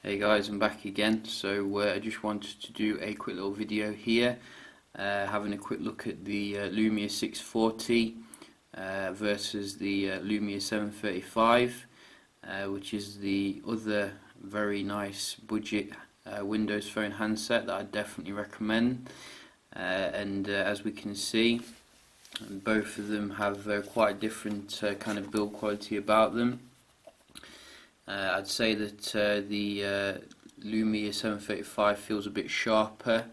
Hey guys, I'm back again. So I just wanted to do a quick little video here, having a quick look at the Lumia 640 versus the Lumia 735, which is the other very nice budget Windows Phone handset that I definitely recommend. As we can see, both of them have quite different kind of build quality about them. I'd say that the Lumia 735 feels a bit sharper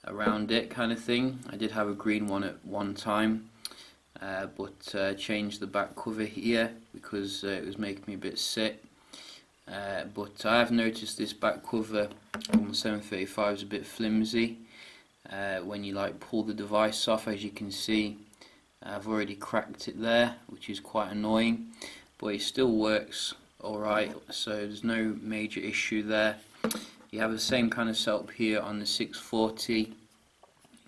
around it, kind of thing. I did have a green one at one time, but changed the back cover here because it was making me a bit sick. But I have noticed this back cover on the 735 is a bit flimsy when you pull the device off. As you can see, I've already cracked it there, which is quite annoying, but it still works alright, so there's no major issue there. You have the same kind of setup here on the 640,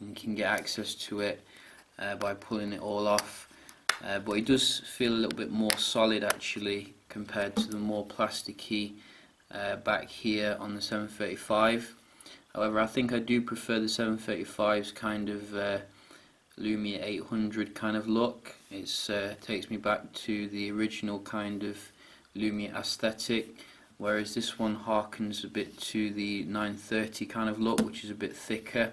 and you can get access to it by pulling it all off, but it does feel a little bit more solid actually compared to the more plasticky back here on the 735. However, I think I do prefer the 735's kind of Lumia 800 kind of look. It takes me back to the original kind of Lumia aesthetic, whereas this one harkens a bit to the 930 kind of look, which is a bit thicker.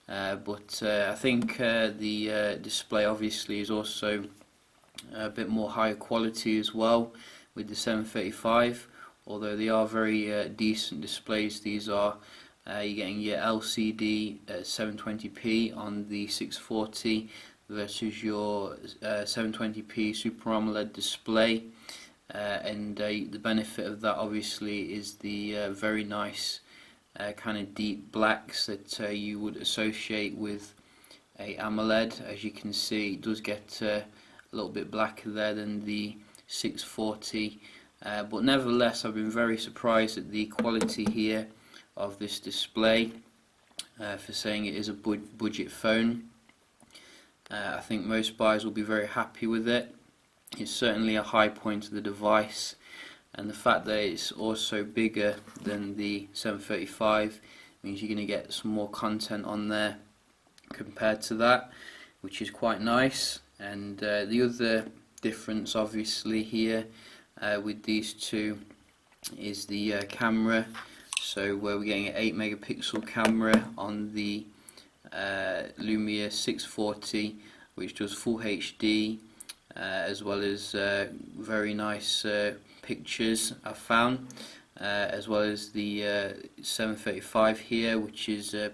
But I think the display obviously is also a bit more higher quality as well with the 735, although they are very decent displays. These are you're getting your LCD at 720p on the 640 versus your 720p Super AMOLED display. The benefit of that obviously is the very nice kind of deep blacks that you would associate with a AMOLED. As you can see, it does get a little bit blacker there than the 640, but nevertheless I've been very surprised at the quality here of this display for saying it is a budget phone. I think most buyers will be very happy with it. It's certainly a high point of the device, and the fact that it's also bigger than the 735 means you're going to get some more content on there compared to that, which is quite nice. And the other difference obviously here with these two is the camera. So where we're getting an 8 megapixel camera on the Lumia 640, which does full HD, as well as very nice pictures I've found, as well as the 735 here, which is a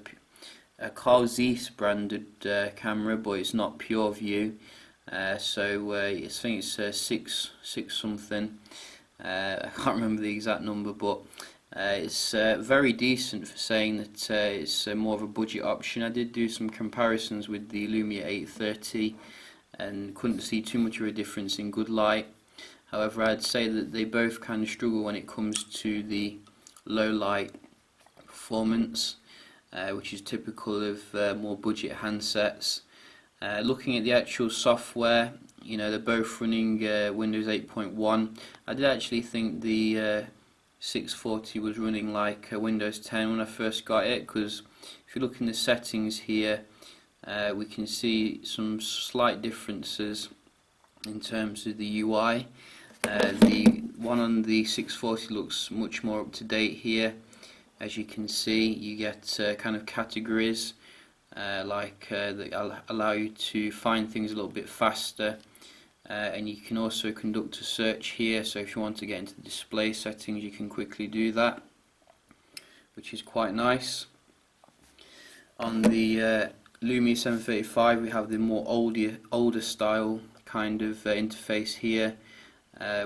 Carl Zeiss branded camera, but it's not pure view. So I think it's 6 something. I can't remember the exact number, but it's very decent for saying that it's more of a budget option. I did do some comparisons with the Lumia 830 and couldn't see too much of a difference in good light. However, I'd say that they both kind of struggle when it comes to the low light performance, which is typical of more budget handsets. Looking at the actual software, you know, they're both running Windows 8.1. I did actually think the 640 was running like Windows 10 when I first got it, because if you look in the settings here, we can see some slight differences in terms of the UI. The one on the 640 looks much more up to date here. As you can see, you get kind of categories that allow you to find things a little bit faster, and you can also conduct a search here. So if you want to get into the display settings, you can quickly do that, which is quite nice. On the Lumia 735 we have the more older style kind of interface here,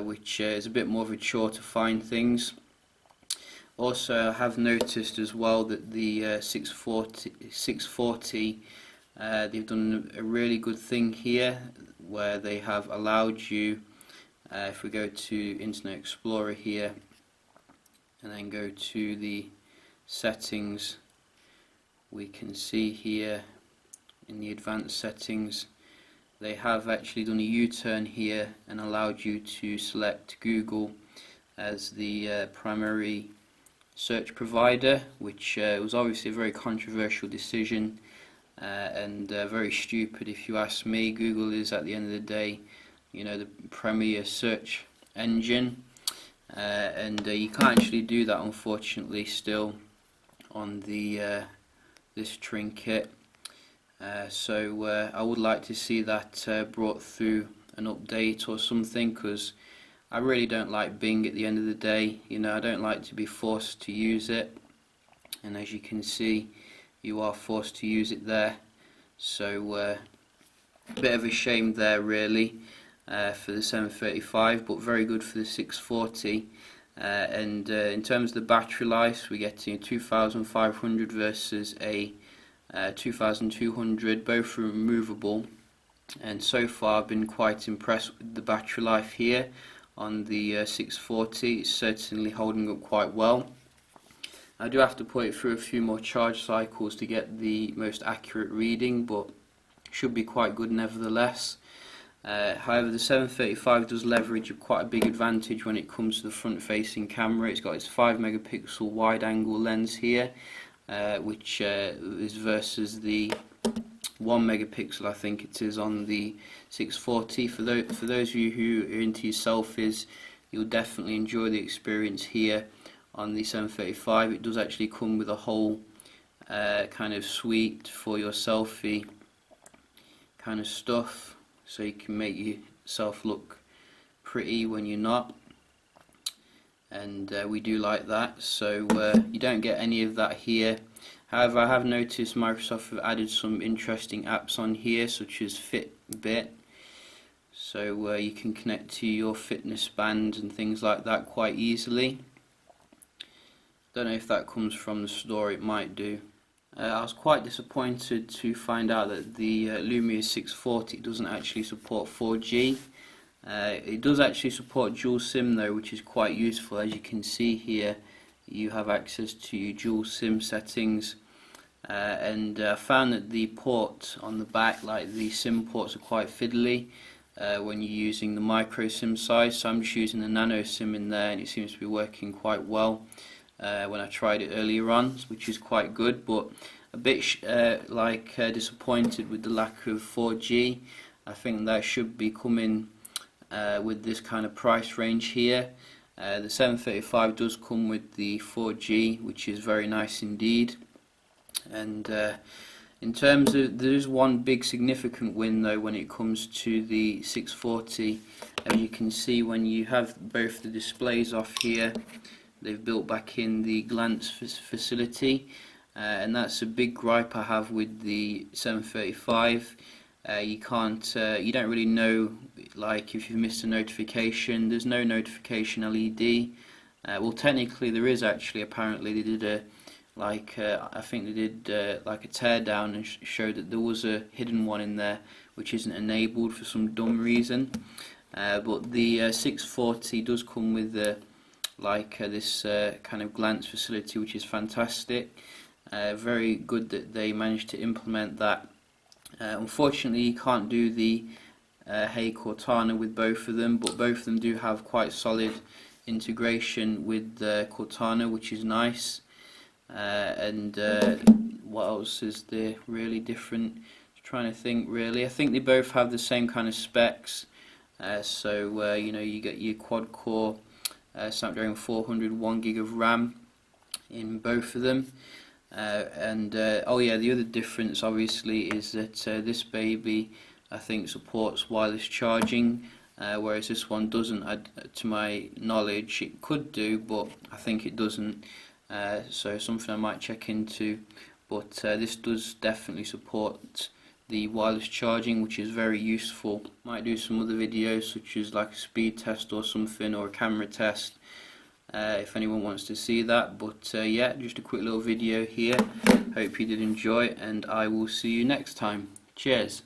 which is a bit more of a chore to find things. Also, I have noticed as well that the 640 they've done a really good thing here, where they have allowed you, if we go to Internet Explorer here and then go to the settings, we can see here in the advanced settings they have actually done a U-turn here and allowed you to select Google as the primary search provider, which was obviously a very controversial decision and very stupid if you ask me. Google is, at the end of the day, you know, the premier search engine, and you can't actually do that, unfortunately, still on the this trinket. So I would like to see that brought through an update or something, because I really don't like Bing at the end of the day. You know, I don't like to be forced to use it, and as you can see, you are forced to use it there. So a bit of a shame there, really, for the 735, but very good for the 640. And in terms of the battery life, we get to 2,500 versus a 2,200, both removable, and so far I've been quite impressed with the battery life here on the 640. It's certainly holding up quite well. I do have to put it through a few more charge cycles to get the most accurate reading, but should be quite good nevertheless. However, the 735 does leverage quite a big advantage when it comes to the front facing camera. It's got its 5 megapixel wide angle lens here, which is versus the 1 megapixel, I think it is, on the 640. For those of you who are into your selfies, you'll definitely enjoy the experience here on the 735. It does actually come with a whole kind of suite for your selfie kind of stuff, so you can make yourself look pretty when you're not, and we do like that. So you don't get any of that here. However, I have noticed Microsoft have added some interesting apps on here, such as Fitbit, so you can connect to your fitness bands and things like that quite easily. Don't know if that comes from the store, it might do. I was quite disappointed to find out that the Lumia 640 doesn't actually support 4G. It does actually support dual SIM though, which is quite useful. As you can see here, you have access to your dual SIM settings, and I found that the port on the back, like the SIM ports, are quite fiddly when you're using the micro SIM size, so I'm just using the nano SIM in there, and it seems to be working quite well when I tried it earlier on, which is quite good, but a bit disappointed with the lack of 4G. I think that should be coming with this kind of price range here. The 735 does come with the 4G, which is very nice indeed. And in terms of, there is one big significant win though when it comes to the 640. As you can see, when you have both the displays off here, they've built back in the glance facility, and that's a big gripe I have with the 735. You don't really know, like, if you've missed a notification. There's no notification LED. Well, technically there is actually. Apparently they did I think they did like a teardown and showed that there was a hidden one in there which isn't enabled for some dumb reason. But the 640 does come with this kind of glance facility, which is fantastic. Very good that they managed to implement that. Unfortunately, you can't do the Hey Cortana with both of them, but both of them do have quite solid integration with Cortana, which is nice. And what else is there really different? Just trying to think really. I think they both have the same kind of specs. So you know, you get your quad core Snapdragon 400, 1 gig of RAM in both of them. Oh yeah, the other difference obviously is that this baby, I think, supports wireless charging, whereas this one doesn't. To my knowledge, it could do, but I think it doesn't. So something I might check into. But this does definitely support the wireless charging, which is very useful. Might do some other videos, such as like a speed test or something, or a camera test, if anyone wants to see that. But yeah, just a quick little video here. Hope you did enjoy, and I will see you next time. Cheers.